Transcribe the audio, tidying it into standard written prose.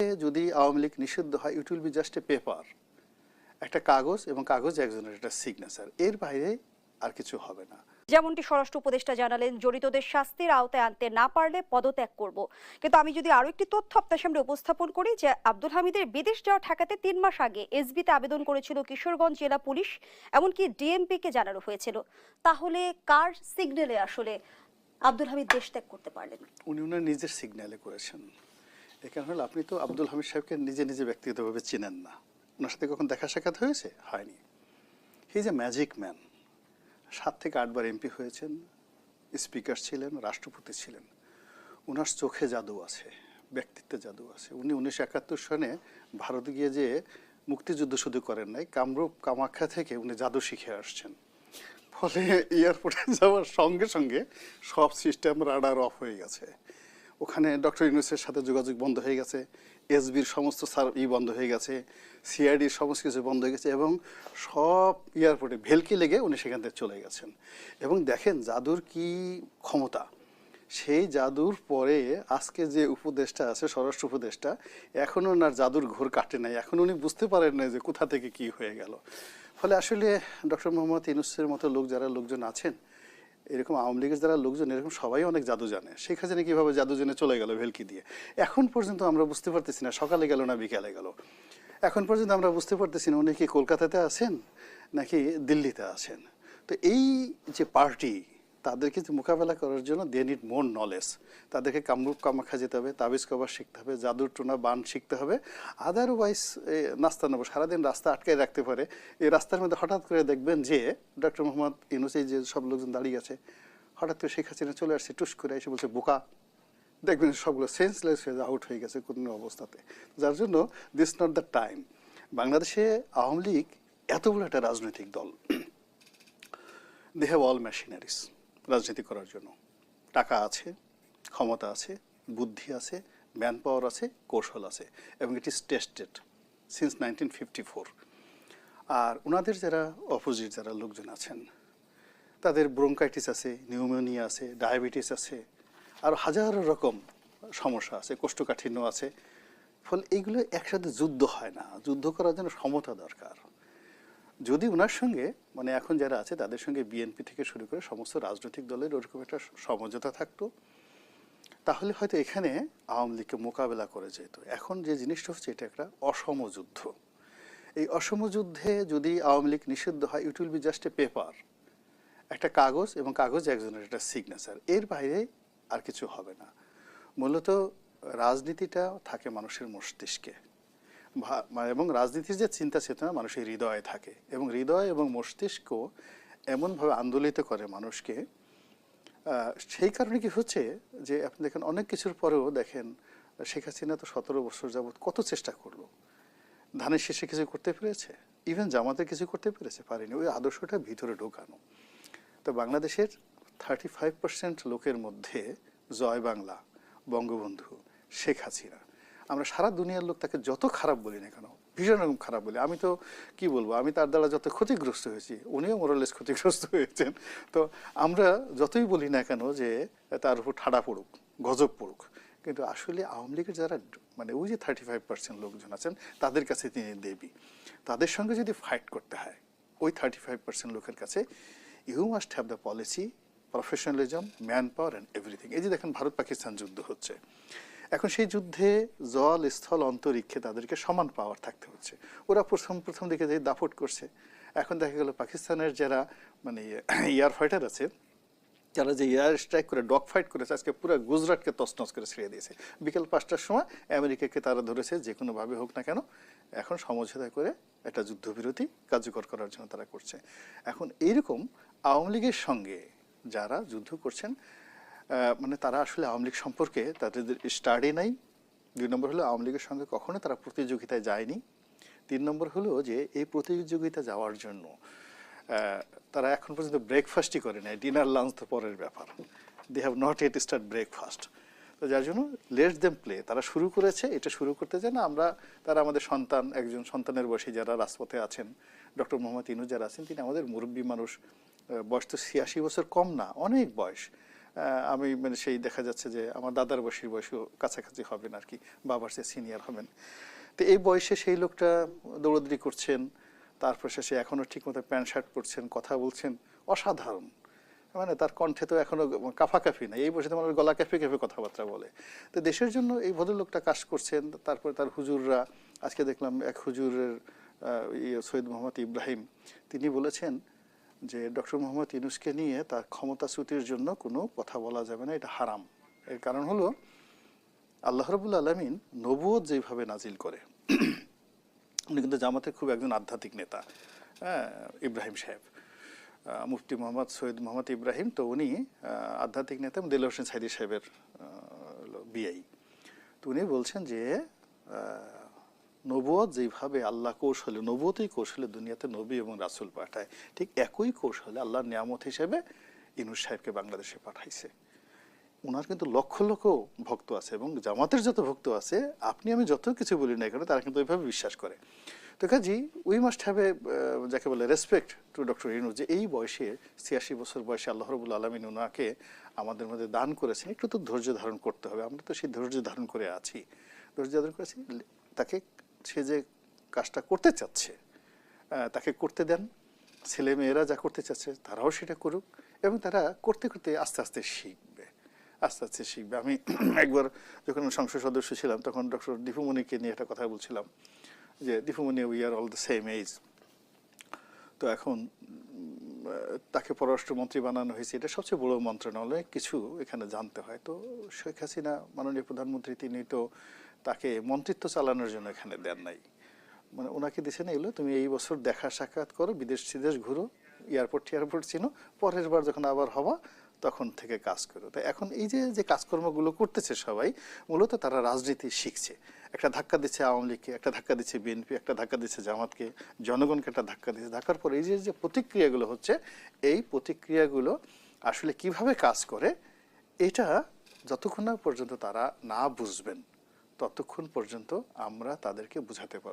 যদি আওয়ামী লীগ নিষিদ্ধ হয়, it will be just a paper, একটা কাগজ, এবং কাগজে একজনের একটা সিগনেচার, এর বাইরে আর কিছু হবে না। যেমনটি স্বরাষ্ট্র উপদেষ্টা জানালেন, জড়িতদের শাস্তির আওতায় আনতে না পারলে পদত্যাগ করব। কিন্তু আমি যদি আরো একটি তথ্য আপনার সামনে উপস্থাপন করি, যে আব্দুল হামিদের বিদেশ যাওয়া ঠেকাতে 3 মাস আগে এসবিতে আবেদন করেছিল কিশোরগঞ্জ জেলা পুলিশ, এমনকি ডিএমপি কে জানানো হয়েছিল। তাহলে কার সিগন্যালে আসলে আব্দুল হামিদ দেশ ত্যাগ করতে পারলেন? উনি ওনার নিজের সিগন্যালে করেছেন। এ কারণে হলো, আপনি তো আব্দুল হামিদ সাহেবকে নিজে নিজে ব্যক্তিগতভাবে চিনেন না। ওনার সাথে কখন দেখা সাক্ষাৎ হয়েছে? হয়নি। He is a magic man. 7 থেকে 8 বার এমপি হয়েছেন, স্পিকার ছিলেন, রাষ্ট্রপতি ছিলেন। ওনার চোখে জাদু আছে, ব্যক্তিত্বে জাদু আছে। উনি 1971 সনে ভারতে গিয়ে যে মুক্তিযুদ্ধ শুধু করেন নাই, কামরূপ কামাখ্যা থেকে উনি জাদু শিখে আসছেন। ফলে এয়ারপোর্টে যাওয়ার সঙ্গে সঙ্গে সব সিস্টেম রাডার অফ হয়ে গেছে। ওখানে ডক্টর ইউনূসের সাথে যোগাযোগ বন্ধ হয়ে গেছে, এসবির সমস্ত বন্ধ হয়ে গেছে, সিআইডির সমস্ত কিছু বন্ধ হয়ে গেছে, এবং সব এয়ারপোর্টে ভেলকি লেগে উনি সেখান থেকে চলে গেছেন। এবং দেখেন জাদুর কি ক্ষমতা। সেই জাদুর পরে আজকে যে উপদেষ্টা আছে, স্বরাষ্ট্র উপদেষ্টা, এখনও ওনার জাদুর ঘোর কাটে নাই। এখন উনি বুঝতে পারেন না যে কোথা থেকে কি হয়ে গেল। ফলে আসলে ডক্টর মোহাম্মদ ইউনূসের মতো লোকজন আছেন, এরকম আওয়ামী লীগের যারা লোকজন, এরকম সবাই অনেক জাদু জানে। শেখ হাসিনা কীভাবে জাদু জেনে চলে গেল ভেলকি দিয়ে, এখন পর্যন্ত আমরা বুঝতে পারতেছি না। সকালে গেল না বিকালে গেল, এখন পর্যন্ত আমরা বুঝতে পারতেছি না উনি কি কলকাতাতে আছেন নাকি দিল্লিতে আছেন। তো এই যে পার্টি, তাদেরকে মোকাবেলা করার জন্য দে নিড মোর নলেজ। তাদেরকে কামরূপ কামাখ্যা যেতে হবে, তাবিজ কভার শিখতে হবে, জাদুর টোনা বান শিখতে হবে। আদারওয়াইজ নাস্তা নেবো, সারাদিন রাস্তা আটকায় রাখতে পারে। এই রাস্তার মধ্যে হঠাৎ করে দেখবেন যে ডক্টর মোহাম্মদ ইউনূস, এই যে সব লোকজন দাঁড়িয়ে আছে, হঠাৎ করে শেখ হাসিনা চলে আসছে, টুস করে এসে বলছে বোকা। দেখবেন সবগুলো সেন্সলেস হয়ে আউট হয়ে গেছে কোনো অবস্থাতে। যার জন্য দিস নট দ্য টাইম। বাংলাদেশে আওয়ামী লীগ এত বড় একটা রাজনৈতিক দল, দে হ্যাভ অল মেশিনারিজ রাজনীতি করার জন্য। টাকা আছে, ক্ষমতা আছে, বুদ্ধি আছে, ম্যান পাওয়ার আছে, কৌশল আছে, এবং ইট ইজ টেস্টেড সিন্স 1954। আর ওনাদের যারা অপোজিট যারা লোকজন আছেন, তাদের ব্রঙ্কাইটিস আছে, নিউমোনিয়া আছে, ডায়াবেটিস আছে, আর হাজারো রকম সমস্যা আছে, কোষ্ঠকাঠিন্য আছে। ফলে এইগুলো একসাথে যুদ্ধ হয় না। যুদ্ধ করার জন্য সমতা দরকার। যদি ওনার সঙ্গে মানে এখন যারা আছে তাদের সঙ্গে বিএনপি থেকে শুরু করে সমস্ত রাজনৈতিক দলের ওরকম একটা সমঝোতা থাকতো, তাহলে হয়তো এখানে আওয়ামী লীগকে মোকাবেলা করে যেত। এখন যে জিনিসটা হচ্ছে, এটা একটা অসম যুদ্ধ। এই অসম যুদ্ধে যদি আওয়ামী লীগ নিষিদ্ধ হয়, it will be just a paper, একটা কাগজ, এবং কাগজে একজনের একটা সিগনেচার, এর বাইরে আর কিছু হবে না। মূলত রাজনীতিটা থাকে মানুষের মস্তিষ্কে, এবং রাজনীতির যে চিন্তা চেতনা মানুষের হৃদয়ে থাকে, এবং হৃদয় এবং মস্তিষ্ক এমনভাবে আন্দোলিত করে মানুষকে। সেই কারণে কি হচ্ছে যে আপনি দেখেন অনেক কিছুর পরেও দেখেন শেখ হাসিনা তো 17 বছর যাবৎ কত চেষ্টা করলো, ধানের শীষে কিছু করতে পেরেছে, ইভেন জামাতে কিছু করতে পেরেছে, পারেনি। ওই আদর্শটা ভিতরে ঢোকানো। তো বাংলাদেশের 35% লোকের মধ্যে জয় বাংলা, বঙ্গবন্ধু, শেখ হাসিনা, আমরা সারা দুনিয়ার লোক তাকে যত খারাপ বলি না কেন, ভীষণ রকম খারাপ বলি। আমি তো কি বলবো, আমি তার দ্বারা যত ক্ষতিগ্রস্ত হয়েছি, উনিও মোরালেস ক্ষতিগ্রস্ত হয়েছেন। তো আমরা যতই বলি না কেন যে তার উপর ঠাড়া পড়ুক, গজব পড়ুক, কিন্তু আসলে আওয়ামী লীগের যারা মানে ওই যে 35% লোকজন আছেন, তাদের কাছে তিনি দেবী। তাদের সঙ্গে যদি ফাইট করতে হয় ওই 35% লোকের কাছে, you must have the policy, professionalism, man power and everything. এই যে দেখেন ভারত পাকিস্তান যুদ্ধ হচ্ছে, এখন সেই যুদ্ধে জল, স্থল, অন্তরিক্ষে তাদেরকে সমান পাওয়ার থাকতে হচ্ছে। ওরা প্রথম দিকে যে দাপট করছে, এখন দেখা গেল পাকিস্তানের যারা মানে এয়ার ফাইটার আছে, যারা যে এয়ার স্ট্রাইক করে ডগ ফাইট করেছে, আজকে পুরো গুজরাটকে তছনছ করে ছেড়ে দিয়েছে। বিকেল 5টার সময় আমেরিকাকে তারা ধরেছে, যে কোনোভাবে হোক না কেন এখন সমঝোতা করে একটা যুদ্ধবিরতি কার্যকর করার জন্য তারা করছে। এখন এইরকম আওয়ামী লীগের সঙ্গে যারা যুদ্ধ করছেন, মানে তারা আসলে আওয়ামী লীগ সম্পর্কে তাদের স্টাডি নাই। 2 নম্বর হলো আওয়ামী লীগের সঙ্গে কখনো তারা প্রতিযোগিতায় যায়নি। 3 নম্বর হলো যে এই প্রতিযোগিতা যাওয়ার জন্য তারা এখন পর্যন্ত ব্রেকফাস্টই করে নেয়, ডিনার লাঞ্চ তো পরের ব্যাপার। They have not yet start breakfast. তো যার জন্য লেট দেম প্লে, তারা শুরু করেছে, এটা শুরু করতে চায় না। তারা আমাদের সন্তান, একজন সন্তানের বয়সী যারা রাজপথে আছেন, ডক্টর মোহাম্মদ ইউনূস যারা আছেন, তিনি আমাদের মুরব্বী মানুষ, বয়স তো 86 বছর কম না, অনেক বয়স। আমি মানে সেই দেখা যাচ্ছে যে আমার দাদার বয়সী বয়সও কাছাকাছি হবেন আর কি, বাবার চেয়ে সিনিয়র হবেন। তো এই বয়সে সেই লোকটা দৌড়দৌড়ি করছেন, তারপর শেষে এখনো ঠিকমতো প্যান্ট শার্ট পরছেন, কথা বলছেন, অসাধারণ। মানে তার কণ্ঠে তো এখনো কাফাকাফি না, এই বয়সে তো মানুষ গলা কেঁপে কেঁপে কথাবার্তা বলে। তো দেশের জন্য এই ভদ্রলোকটা কাজ করছেন। তারপরে তার হুজুররা, আজকে দেখলাম এক হুজুরের সৈয়দ মোহাম্মদ ইব্রাহিম, তিনি বলেছেন যে ডক্টর মোহাম্মদ ইউনূসকে নিয়ে তার ক্ষমতাচ্যুতির জন্য কোনো কথা বলা যাবে না, এটা হারাম। এর কারণ হলো আল্লাহ রাব্বুল আলামিন নবুয়ত যেভাবে নাজিল করে, উনি কিন্তু জামাতের খুব একজন আধ্যাত্মিক নেতা, ইব্রাহিম সাহেব, মুফতি মোহাম্মদ সৈয়দ মোহাম্মদ ইব্রাহিম, তো উনি আধ্যাত্মিক নেতা এবং দেলোয়ার হোসেন সাইদি সাহেবের বিআই। তো উনি বলছেন যে নবুয়ত যেভাবে আল্লাহ কৌশলে, নবুয়তই কৌশলে দুনিয়াতে নবী এবং রাসূল পাঠায়, ঠিক একই কৌশলে আল্লাহর নিয়ামত হিসেবে ইউনূস সাহেবকে বাংলাদেশে পাঠাইছে। ওনার কিন্তু লক্ষ লক্ষ ভক্ত আছে, এবং জামাতের যত ভক্ত আছে, আপনি আমি যত কিছু বলি না কেন, তারা কিন্তু ওইভাবে বিশ্বাস করে। তো কাজী উই মাস্ট হ্যাভ এ, যাকে বলে, রেসপেক্ট টু ডক্টর ইউনূস, যে এই বয়সে ৮৬ বছর বয়সে আল্লাহ রাব্বুল আলামিন ওনাকে আমাদের মধ্যে দান করেছেন। একটু তো ধৈর্য ধারণ করতে হবে, আমরা তো সেই ধৈর্য ধারণ করে আছি, ধৈর্য ধারণ করেছি। তাকে, সে যে কাজটা করতে চাচ্ছে তাকে করতে দেন, ছেলে মেয়েরা যা করতে চাচ্ছে তারাও সেটা করুক, এবং তারা করতে করতে আস্তে আস্তে শিখবে, আস্তে আস্তে শিখবে। আমি একবার যখন সংসদ সদস্য ছিলাম তখন ডক্টর দীপুমণিকে নিয়ে একটা কথা বলছিলাম যে Dipu Moni, we are all the same age. তো এখন তাকে পররাষ্ট্রমন্ত্রী বানানো হয়েছে, এটা সবচেয়ে বড় মন্ত্রণালয়, কিছু এখানে জানতে হয়। তো শেখ হাসিনা মাননীয় প্রধানমন্ত্রী, তিনি তো তাকে মন্ত্রিত্ব চালানোর জন্য এখানে দেন নাই, মানে ওনাকে দিয়েছেন এগুলো, তুমি এই বছর দেখা সাক্ষাৎ করো, বিদেশ সিদেশ ঘুরো, এয়ারপোর্ট চিনো, পরের বার যখন আবার হবা তখন থেকে কাজ করো। তো এখন এই যে যে কাজকর্মগুলো করতেছে সবাই, মূলত তারা রাজনীতি শিখছে। একটা ধাক্কা দিচ্ছে আওয়ামী লীগকে, একটা ধাক্কা দিচ্ছে বিএনপি, একটা ধাক্কা দিচ্ছে জামাতকে, জনগণকে একটা ধাক্কা দিচ্ছে। ধাক্কার পর এই যে যে প্রতিক্রিয়াগুলো হচ্ছে, এই প্রতিক্রিয়াগুলো আসলে কিভাবে কাজ করে, এটা যতক্ষণ না পর্যন্ত তারা না বুঝবেন, ততক্ষণ পর্যন্ত আমরা তাদেরকে বোঝাতে পারবো।